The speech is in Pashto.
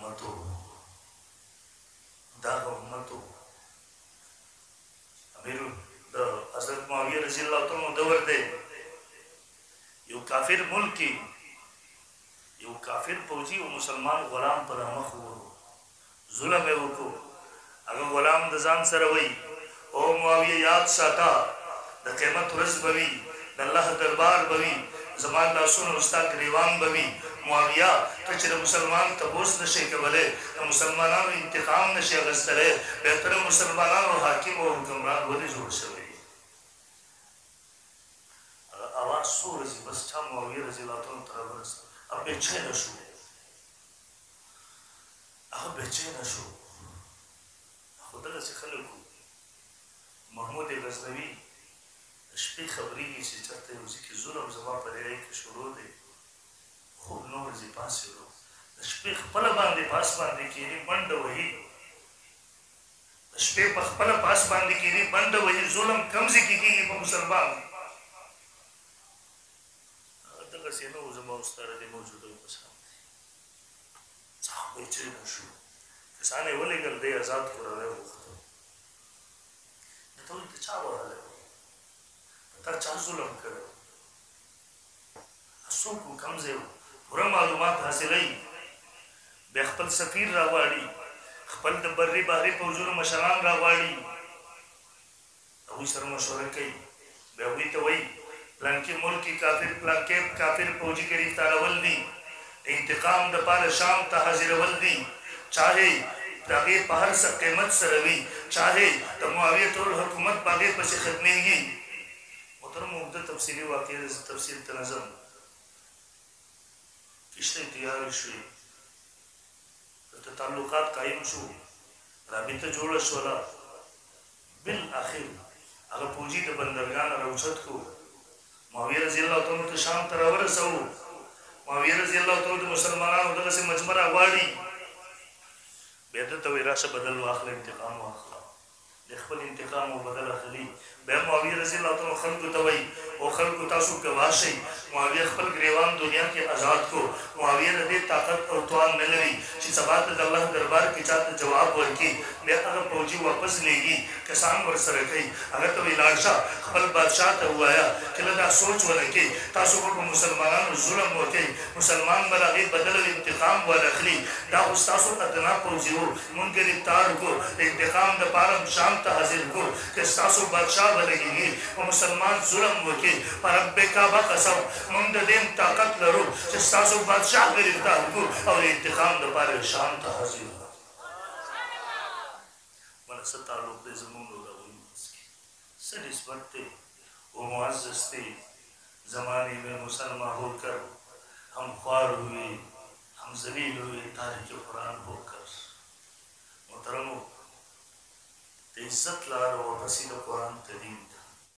امتو داغ امتو امیر دا حضرت معاویہ رضی اللہ تعالیٰ دور دے یو کافر ملک کی یو کافر پوجی و مسلمان غلام پر مخ ورو ظلم ہے وہ کو اگر غلام دزان سروئی او معاویہ یاد ساتا دا قیمت رز بوی دا اللہ دربار بوی زمان لاسون استا گریوان بوی معاویہ تچر مسلمان تبوس نشے کبلے مسلمانان انتقام نشے غسترے بہتر مسلمانان و حاکم و حکمران ولی جوڑ شوئی آواز سو رضی بس چھا معاویہ رضی اللہ تعالیٰ طرف رسا اب بیچے نشو اب بیچے نشو خدا سے خلقو محمود غزنوی شپی خبری کی چی چاہتے ہیں اسی کی ظلم زمان پر آئی کہ شروع دے خوب نور زی پاسی رو شپی خپل باندے پاس باندے کی نہیں بند وہی شپی خپل پاس باندے کی نہیں بند وہی ظلم کمزی کی پا مسلمان دقا سینو زمان استار دے موجود ہوئی پسام دے صاحب بیچے نشو کسانے ولی گل دے ازاد کو روے وقت نتوی تچاو رہا لے تا چا ظلم کرو اسو کو کمزے ہو پورا معلومات حاصل بے خپل سفیر راواری خپل دبری باری پوجور مشران راواری اوی سر مشورہ کئی بے ہوئی تو وی پلانکی ملکی کافر پلانکی کافر پوجی گریفتار اول دی انتقام دپار شام تا حاضر اول دی چاہے تاغیر پہر سا قیمت سروی چاہے تا معاویت الحکومت باغیر پسی ختمیں گی محترم مقدر تفصیلی واقعی تفصیل تنظم کشتے تیار شوئی تعلقات قائم شو رابطہ جوڑا شولا بالآخر اگر پوجی تا بندرگان روچت کو معاویہ رضی اللہ تعالیٰ تا شام تراور سو معاویہ رضی اللہ تعالیٰ تا مسلمانان ادھر سے مجمرہ واری بیدت و اراشہ بدل واخل انتقام واخلا لخبل انتقام و بدل اخلی بے معاویہ رضی اللہ تعالیٰ خلق توئی او خلق تاسو کواشی معاویہ خپل گریوان دنیا کے آزاد کو معاویہ ردی طاقت اور توان ملوی چی سبات اللہ دربار کی چاہت جواب ورکی بے اگر پوجی واپس لے گی کسان ورسر رکھئی اگر تو لاشا خپل بادشاہ تا ہوا آیا کہ لگا سوچ ورکی تاسو کو مسلمانان ظلم ہوتے مسلمان مراغی بدل انتقام ورخلی دا استاسو ادنا پوجی ہو منکر ابتار کو انتقام دا پارم شام تا حاضر کو کہ استاسو بادشاہ ورگی گی و مسلمان ظلم ہوتے پر رب کعبہ قسم منددین طاقت لرو استاسو بادشاہ گرفتار کو اور انتقام دا پارم شام تا حاضر ہو منصد تعلق دے زمون لوگا ہوئی سر اس وقت وہ معزز تھے زمانے میں مسلمان ہو کر ہم خوار ہوئے ہم ذلیل ہوئے تاریخ قرآن ہو کر محترمو عزت لارو و رسید قرآن تدین